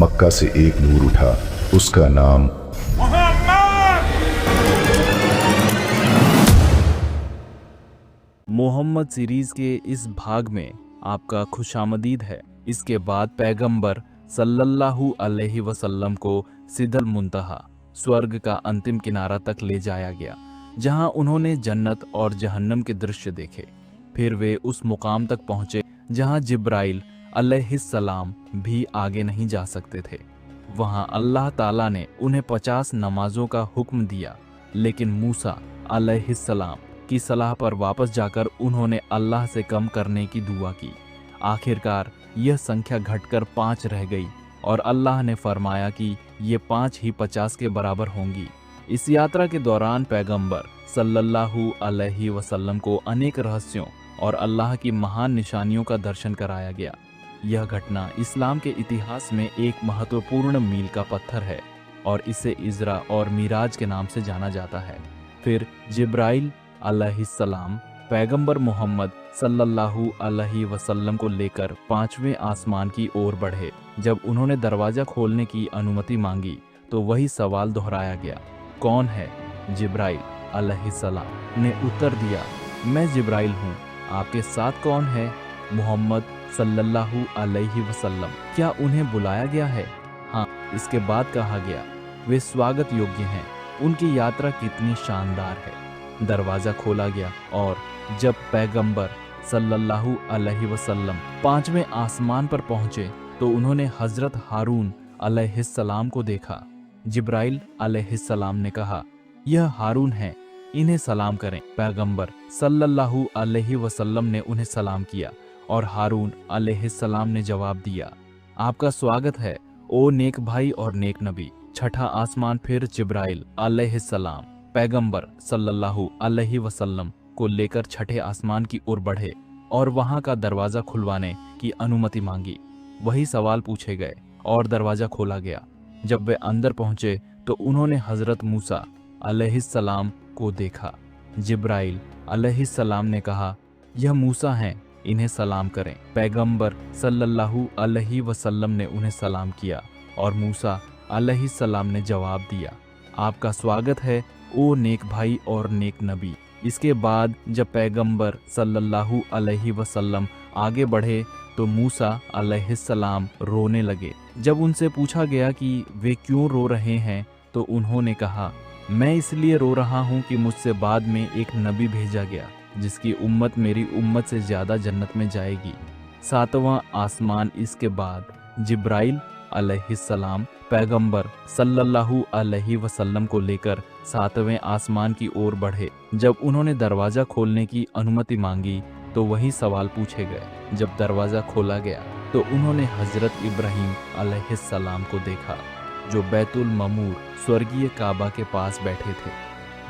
मक्का से एक नूर उठा, उसका नाम मोहम्मद सीरीज के इस भाग में आपका खुशामदीद है। इसके बाद पैगंबर सल्लल्लाहु अलैहि वसल्लम को सिदल मुंतहा स्वर्ग का अंतिम किनारा तक ले जाया गया, जहां उन्होंने जन्नत और जहन्नम के दृश्य देखे। फिर वे उस मुकाम तक पहुंचे जहां जिब्राइल अलैहिस्सलाम भी आगे नहीं जा सकते थे। वहां अल्लाह ताला ने उन्हें 50 नमाजों का हुक्म दिया, लेकिन मूसा अलैहिस्सलाम की सलाह पर वापस जाकर उन्होंने अल्लाह से कम करने की दुआ की। आखिरकार यह संख्या घटकर 5 रह गई और अल्लाह ने फरमाया कि ये 5 ही 50 के बराबर होंगी। इस यात्रा के दौरान पैगंबर सल्लल्लाहु अलैहि वसल्लम को अनेक रहस्यों और अल्लाह की महान निशानियों का दर्शन कराया गया। यह घटना इस्लाम के इतिहास में एक महत्वपूर्ण मील का पत्थर है और इसे इज़रा और मिराज के नाम से जाना जाता है। फिर जिब्राइल अलैहिस्सलाम पैगंबर मोहम्मद सल्लल्लाहु अलैहि वसल्लम को लेकर 5वें आसमान की ओर बढ़े। जब उन्होंने दरवाजा खोलने की अनुमति मांगी तो वही सवाल दोहराया गया, कौन है? जिब्राइल अलैहिस्सलाम ने उत्तर दिया, मैं जिब्राइल हूँ। आपके साथ कौन है? मोहम्मद सल्लल्लाहु अलैहि वसल्लम। क्या उन्हें बुलाया गया है? हाँ। इसके बाद कहा गया, वे स्वागत योग्य हैं। उनकी यात्रा कितनी शानदार है। दरवाजा खोला गया और जब पैगंबर सल्लल्लाहु अलैहि वसल्लम 5वें आसमान पर पहुंचे तो उन्होंने हजरत हारून अलैहिस्सलाम को देखा। जिब्राइल अलैहिस्सलाम ने कहा, यह हारून है, इन्हें सलाम करें। पैगंबर सल्लल्लाहु अलैहि वसल्लम ने उन्हें सलाम किया और हारून अलैहिस्सलाम ने जवाब दिया, आपका स्वागत है ओ नेक भाई और नेक नबी। छठा आसमान फिर जिब्राइल अलैहिस्सलाम पैगंबर सल्लल्लाहु अलैहि वसल्लम को लेकर छठे आसमान की ओर बढ़े और वहां का दरवाजा खुलवाने की अनुमति मांगी। वही सवाल पूछे गए और दरवाजा खोला गया। जब वे अंदर पहुंचे तो उन्होंने हजरत मूसा अलैहिस्सलाम को देखा। जिब्राइल अलैहिस्सलाम ने कहा, यह मूसा हैं, इन्हें सलाम करें। पैगंबर सल्लल्लाहु अलैहि वसल्लम ने उन्हें सलाम किया और मूसा अलैहिस्सलाम ने जवाब दिया, आपका स्वागत है ओ नेक भाई और नेक नबी। इसके बाद जब पैगंबर सल्लल्लाहु अलैहि वसल्लम आगे बढ़े तो मूसा अलैहिस्सलाम रोने लगे। जब उनसे पूछा गया कि वे क्यों रो रहे हैं तो उन्होंने कहा, मैं इसलिए रो रहा हूँ कि मुझसे बाद में एक नबी भेजा गया जिसकी उम्मत मेरी उम्मत से ज्यादा जन्नत में जाएगी। 7वां आसमान इसके बाद जिब्राइल अलैहिस्सलाम पैगंबर सल्लल्लाहु अलैहि वसल्लम को लेकर 7वें आसमान की ओर बढ़े। जब उन्होंने दरवाजा खोलने की अनुमति मांगी तो वही सवाल पूछे गए। जब दरवाजा खोला गया तो उन्होंने हजरत इब्राहीम अलैहिस्सलाम को देखा जो बैतुल ममूर स्वर्गीय काबा के पास बैठे थे।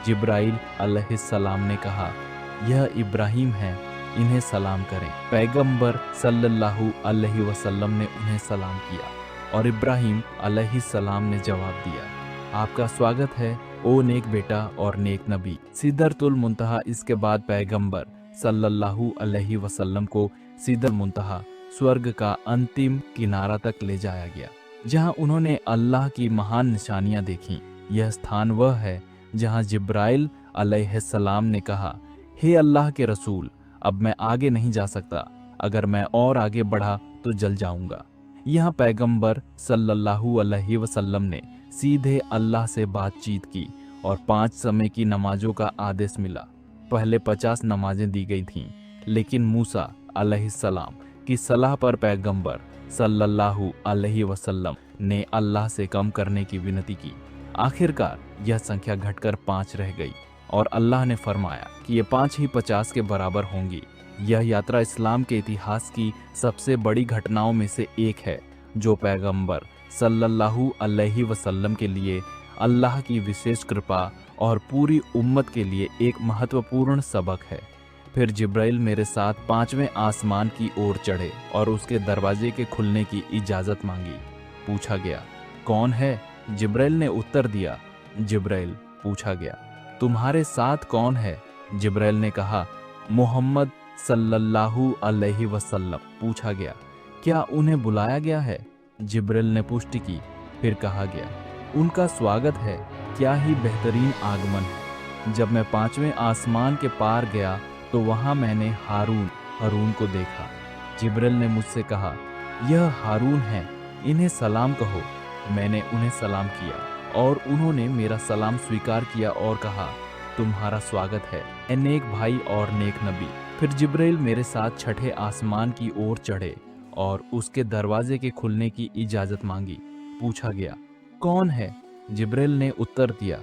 जिब्राइल अलैहिस्सलाम ने कहा, यह इब्राहीम है, इन्हें सलाम करें। पैगंबर सल्लल्लाहु अलैहि वसल्लम ने उन्हें सलाम किया और इब्राहीम अलैहिस्सलाम ने जवाब दिया, आपका स्वागत है ओ नेक बेटा और नेक नबी। सिदरतुल मुंतहा इसके बाद पैगंबर सल्लल्लाहु अलैहि वसल्लम को सिदरतुल मुंतहा स्वर्ग का अंतिम किनारा तक ले जाया गया, जहां उन्होंने अल्लाह की महान निशानियां देखीं। यह स्थान वह है जहां जिब्राइल अलैहिस्सलाम ने कहा, हे अल्लाह के रसूल, अब मैं आगे नहीं जा सकता, अगर मैं और आगे बढ़ा तो जल जाऊंगा। यहाँ पैगंबर सल्लल्लाहु अलैहि वसल्लम ने सीधे अल्लाह से बातचीत की और 5 समय की नमाजों का आदेश मिला। पहले 50 नमाजें दी गई थीं, लेकिन मूसा अलैहिस्सलाम की सलाह पर पैगंबर सल्लल्लाहु अलैहि वसल्लम ने अल्लाह से कम करने की विनती की। आखिरकार यह संख्या घटकर 5 रह गई और अल्लाह ने फरमाया कि ये 5 ही 50 के बराबर होंगी। यह यात्रा इस्लाम के इतिहास की सबसे बड़ी घटनाओं में से एक है, जो पैगंबर सल्लल्लाहु अलैहि वसल्लम के लिए अल्लाह की विशेष कृपा और पूरी उम्मत के लिए एक महत्वपूर्ण सबक है। फिर जिब्राइल मेरे साथ 5वें आसमान की ओर चढ़े और उसके दरवाजे के खुलने की इजाज़त मांगी। पूछा गया, कौन है? जिब्राइल ने उत्तर दिया। जिब्राइल पूछा गया, तुम्हारे साथ कौन है? जिब्राइल ने कहा, मोहम्मद सल्लल्लाहु अलैहि वसल्लम। पूछा गया, क्या उन्हें बुलाया गया है? जिब्रील ने पुष्टि की। फिर कहा गया, उनका स्वागत है, क्या ही बेहतरीन आगमन है। जब मैं 5वें आसमान के पार गया तो वहां मैंने हारून को देखा। जिब्रील ने मुझसे कहा, यह हारून है, इन्हें सलाम कहो। मैंने उन्हें सलाम किया और उन्होंने मेरा सलाम स्वीकार किया और कहा, तुम्हारा स्वागत है, ए नेक भाई और नेक नबी। फिर जिब्रील मेरे साथ छठे आसमान की ओर चढ़े और उसके दरवाजे के खुलने की इजाजत मांगी। पूछा गया, कौन है? जिब्रील ने उत्तर दिया,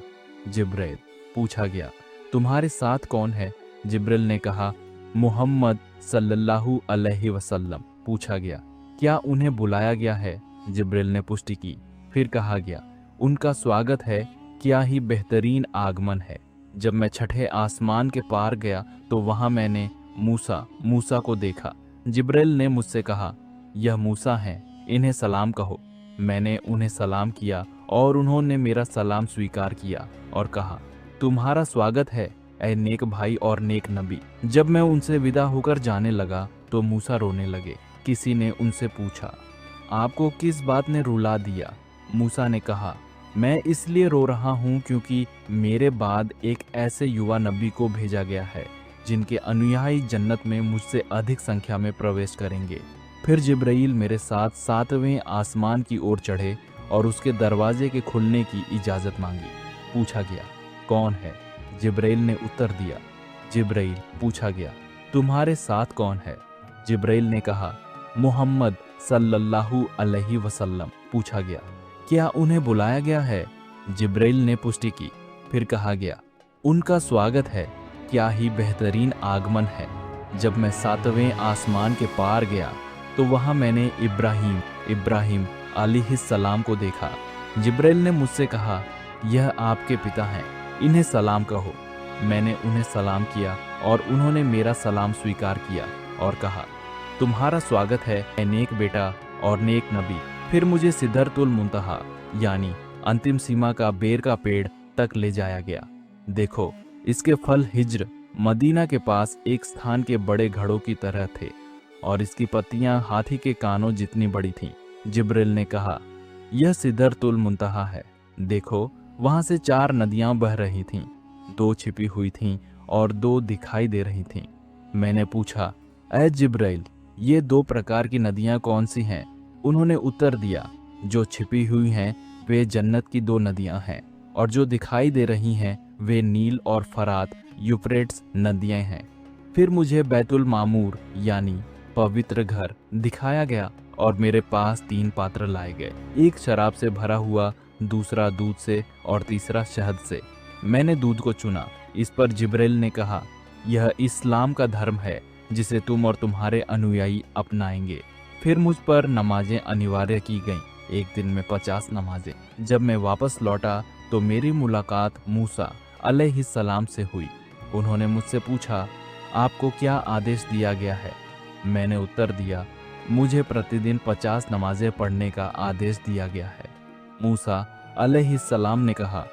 जिब्रील। पूछा गया, तुम्हारे साथ कौन है? जिब्रील ने कहा, मुहम्मद सल्लल्लाहु अलैहि वसल्लम। पूछा गया, क्या उन्हें बुलाया गया है? जिब्रील ने पुष्टि की। फिर कहा गया, उनका स्वागत है, क्या ही बेहतरीन आगमन है। जब मैं छठे आसमान के पार गया तो वहां मैंने मूसा को देखा। जिब्रील ने मुझसे कहा, यह मूसा हैं, इन्हें सलाम कहो। मैंने उन्हें सलाम किया और उन्होंने मेरा सलाम स्वीकार किया और कहा, तुम्हारा स्वागत है, ऐ नेक भाई और नेक नबी। जब मैं उनसे विदा होकर जाने लगा तो मूसा रोने लगे। किसी ने उनसे पूछा, आपको किस बात ने रुला दिया? मूसा ने कहा, मैं इसलिए रो रहा हूँ क्योंकि मेरे बाद एक ऐसे युवा नबी को भेजा गया है जिनके अनुयायी जन्नत में मुझसे अधिक संख्या में प्रवेश करेंगे। फिर जिब्राईल मेरे साथ 7वें आसमान की ओर चढ़े और उसके दरवाजे के खुलने की इजाजत मांगी। पूछा गया, कौन है? जिब्राईल ने उत्तर दिया, जिब्राईल। पूछा गया, तुम्हारे साथ कौन है? जिब्राईल ने कहा, मुहम्मद सल्लल्लाहु अलैहि वसल्लम। पूछा गया, क्या उन्हें बुलाया गया है? जिब्राईल ने पुष्टि की। फिर कहा गया, उनका स्वागत है, क्या ही बेहतरीन आगमन है। जब मैं 7वें आसमान के पार गया तो वहां मैंने इब्राहिम अलैहिस्सलाम को देखा। जिब्राईल ने मुझसे कहा, यह आपके पिता हैं, इन्हें सलाम कहो। मैंने उन्हें सलाम किया और उन्होंने मेरा सलाम स्वीकार किया और कहा, तुम्हारा स्वागत है, ऐ नेक बेटा और नेक नबी। फिर मुझे सिदरतुल मुंतहा यानी अंतिम सीमा का बेर का पेड़ तक ले जाया गया। देखो, इसके फल हिज्र मदीना के पास एक स्थान के बड़े घड़ों की तरह थे और इसकी पत्तियां हाथी के कानों जितनी बड़ी थीं। जिब्रील ने कहा, यह सिदरतुल मुंतहा है। देखो, वहां से 4 नदियां बह रही थीं, 2 छिपी हुई थीं और 2 दिखाई दे रही थीं। मैंने पूछा, ऐ जिब्रील, ये 2 प्रकार की नदियां कौन सी हैं? उन्होंने उत्तर दिया, जो छिपी हुई हैं वे जन्नत की 2 नदियां हैं और जो दिखाई दे रही हैं वे नील और फरात यूफ्रेट्स नदियां हैं। फिर मुझे बैतुल मामूर यानी पवित्र घर दिखाया गया और मेरे पास 3 पात्र लाए गए, एक शराब से भरा हुआ, दूसरा दूध से और तीसरा शहद से। मैंने दूध को चुना। इस पर जिब्रील ने कहा, यह इस्लाम का धर्म है जिसे तुम और तुम्हारे अनुयायी अपनाएंगे। फिर मुझ पर नमाजें अनिवार्य की गईं, एक दिन में 50 नमाजें। जब मैं वापस लौटा तो मेरी मुलाकात मूसा अलैहिस्सलाम से हुई। उन्होंने मुझसे पूछा, आपको क्या आदेश दिया गया है? मैंने उत्तर दिया, मुझे प्रतिदिन 50 नमाजें पढ़ने का आदेश दिया गया है। मूसा अलैहिस्सलाम ने कहा,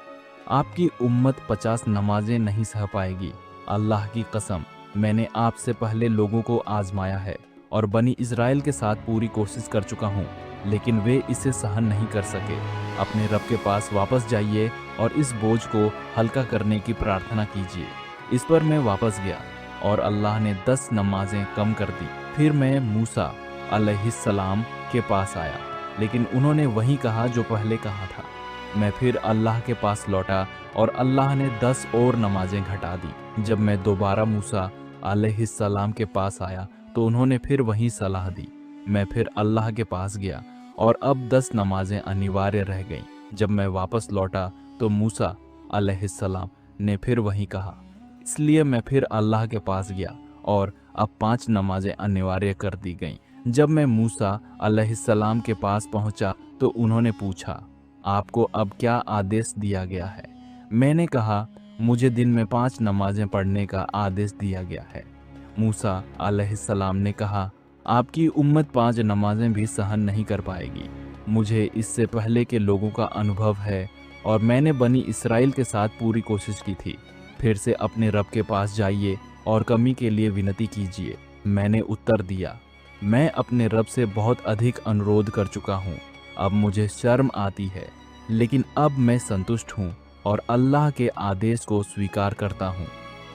आपकी उम्मत 50 नमाजें नहीं सह पाएगी। अल्लाह की कसम, मैंने आपसे पहले लोगों को आजमाया है और बनी इज़राइल के साथ पूरी कोशिश कर चुका हूँ, लेकिन वे इसे सहन नहीं कर सके। अपने रब के पास वापस जाइए और इस बोझ को हल्का करने की प्रार्थना कीजिए। इस पर मैं वापस गया और अल्लाह ने 10 नमाजें कम कर दी। फिर मैं मूसा अलैहिस्सलाम के पास आया, लेकिन उन्होंने वही कहा जो पहले कहा था। मैं फिर अल्लाह के पास लौटा और अल्लाह ने 10 और नमाजें घटा दी। जब मैं दोबारा मूसा अलैहिस्सलाम के पास आया तो उन्होंने फिर वही सलाह दी। मैं फिर अल्लाह के पास गया और अब 10 नमाजें अनिवार्य रह गईं। जब मैं वापस लौटा तो मूसा अलैहिस्सलाम ने फिर वही कहा, इसलिए मैं फिर अल्लाह के पास गया और अब 5 नमाजें अनिवार्य कर दी गईं। जब मैं मूसा अलैहिस्सलाम के पास पहुंचा तो उन्होंने पूछा, आपको अब क्या आदेश दिया गया है? मैंने कहा, मुझे दिन में 5 नमाजें पढ़ने का आदेश दिया गया है। मूसा अलैहिस्सलाम ने कहा, आपकी उम्मत 5 नमाजें भी सहन नहीं कर पाएगी। मुझे इससे पहले के लोगों का अनुभव है और मैंने बनी इस्राइल के साथ पूरी कोशिश की थी। फिर से अपने रब के पास जाइए और कमी के लिए विनती कीजिए। मैंने उत्तर दिया, मैं अपने रब से बहुत अधिक अनुरोध कर चुका हूँ। अब मुझे शर्म आती है, लेकिन अब मैं संतुष्ट हूँ और अल्लाह के आदेश को स्वीकार करता हूँ।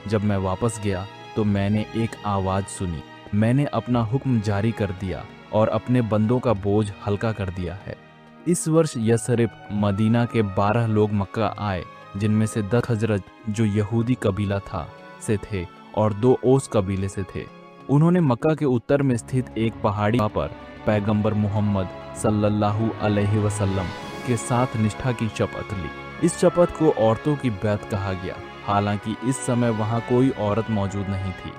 जब मैं वापस गया तो मैंने एक आवाज़ सुनी। मैंने अपना हुक्म जारी कर दिया और अपने बंदों का बोझ हल्का कर दिया है। इस वर्ष यसरिब मदीना के 12 लोग मक्का आए, जिनमें से 10 खजरज जो यहूदी कबीला था से थे और 2 ओस कबीले से थे। उन्होंने मक्का के उत्तर में स्थित एक पहाड़ी पर पैगंबर मोहम्मद सल्लल्लाहु अलैहि वसल्लम के साथ निष्ठा की शपथ ली। इस शपथ को औरतों की बैत कहा गया, हालांकि इस समय वहां कोई औरत मौजूद नहीं थी।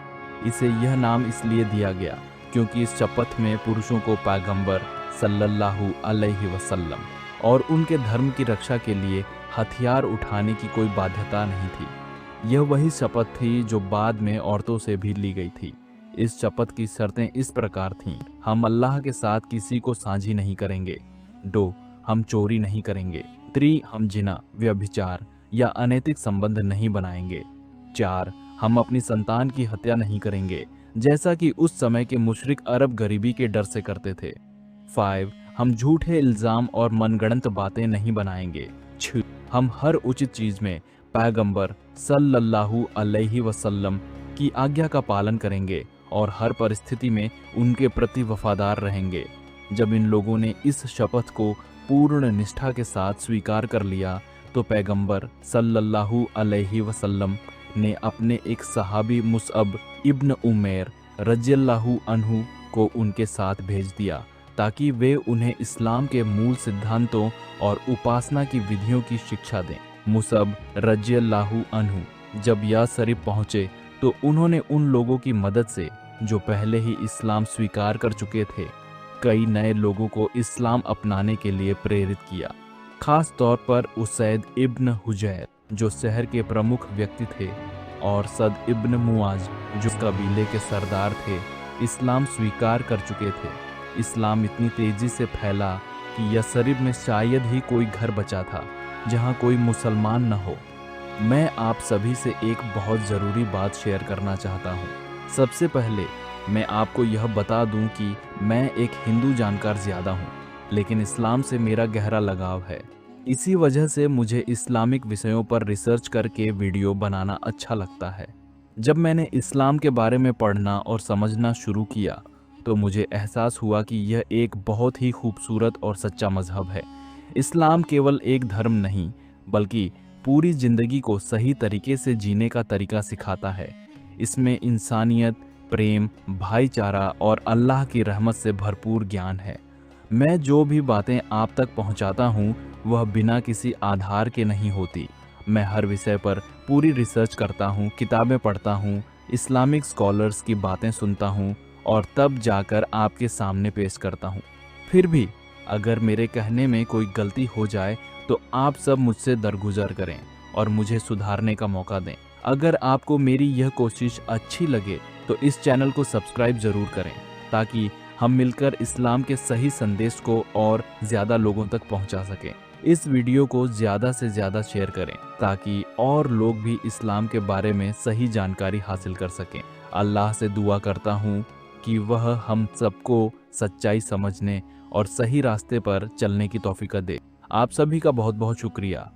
इसे यह नाम इसलिए दिया गया क्योंकि इस शपथ में पुरुषों को पैगंबर सल्लल्लाहु अलैहि वसल्लम और उनके धर्म की रक्षा के लिए हथियार उठाने की कोई बाध्यता नहीं थी। यह वही शपथ थी जो बाद में औरतों से भी ली गई थी। इस शपथ की शर्तें इस प्रकार थीं: हम अल्लाह के साथ किसी को साझी नहीं करेंगे। 2. हम चोरी नहीं करेंगे। 3. हम जिना, व्यभिचार या अनैतिक संबंध नहीं बनाएंगे। 4. हम अपनी संतान की हत्या नहीं करेंगे, जैसा कि उस समय के मुशरिक अरब गरीबी के डर से करते थे। 5. हम झूठे इल्जाम और मनगढ़ंत बातें नहीं बनाएंगे। 6. हम हर उचित चीज में पैगंबर सल्लल्लाहु अलैहि वसल्लम की आज्ञा का पालन करेंगे और हर परिस्थिति में उनके प्रति वफादार रहेंगे। जब इन लोगों ने इस शपथ को पूर्ण निष्ठा के साथ स्वीकार कर लिया तो पैगंबर सल्लल्लाहु अलैहि वसल्लम ने अपने एक सहाबी मुसअब इब्न उमैर रज़ियल्लाहु अन्हु को उनके साथ भेज दिया ताकि वे उन्हें इस्लाम के मूल सिद्धांतों और उपासना की विधियों की शिक्षा दें। मुसअब रज़ियल्लाहु अन्हु जब यसरिब पहुंचे तो उन्होंने उन लोगों की मदद से जो पहले ही इस्लाम स्वीकार कर चुके थे, कई नए लोगों को इस्लाम अपनाने के लिए प्रेरित किया। खास तौर पर उसैद इब्न हुजैर जो शहर के प्रमुख व्यक्ति थे और सद इब्न मुआज जो कबीले के सरदार थे, इस्लाम स्वीकार कर चुके थे। इस्लाम इतनी तेजी से फैला कि यसरिब में शायद ही कोई घर बचा था जहां कोई मुसलमान न हो। मैं आप सभी से एक बहुत ज़रूरी बात शेयर करना चाहता हूँ। सबसे पहले मैं आपको यह बता दूं कि मैं एक हिंदू जानकार ज़्यादा हूँ, लेकिन इस्लाम से मेरा गहरा लगाव है। इसी वजह से मुझे इस्लामिक विषयों पर रिसर्च करके वीडियो बनाना अच्छा लगता है। जब मैंने इस्लाम के बारे में पढ़ना और समझना शुरू किया तो मुझे एहसास हुआ कि यह एक बहुत ही खूबसूरत और सच्चा मजहब है। इस्लाम केवल एक धर्म नहीं, बल्कि पूरी जिंदगी को सही तरीके से जीने का तरीका सिखाता है। इसमें इंसानियत, प्रेम, भाईचारा और अल्लाह की रहमत से भरपूर ज्ञान है। मैं जो भी बातें आप तक पहुंचाता हूं, वह बिना किसी आधार के नहीं होती। मैं हर विषय पर पूरी रिसर्च करता हूं, किताबें पढ़ता हूं, इस्लामिक स्कॉलर्स की बातें सुनता हूं और तब जाकर आपके सामने पेश करता हूं। फिर भी अगर मेरे कहने में कोई गलती हो जाए तो आप सब मुझसे दरगुजर करें और मुझे सुधारने का मौका दें। अगर आपको मेरी यह कोशिश अच्छी लगे तो इस चैनल को सब्सक्राइब ज़रूर करें ताकि हम मिलकर इस्लाम के सही संदेश को और ज़्यादा लोगों तक पहुंचा सकें। इस वीडियो को ज़्यादा से ज़्यादा शेयर करें ताकि और लोग भी इस्लाम के बारे में सही जानकारी हासिल कर सकें। अल्लाह से दुआ करता हूँ कि वह हम सबको सच्चाई समझने और सही रास्ते पर चलने की तौफीक दे। आप सभी का बहुत बहुत शुक्रिया।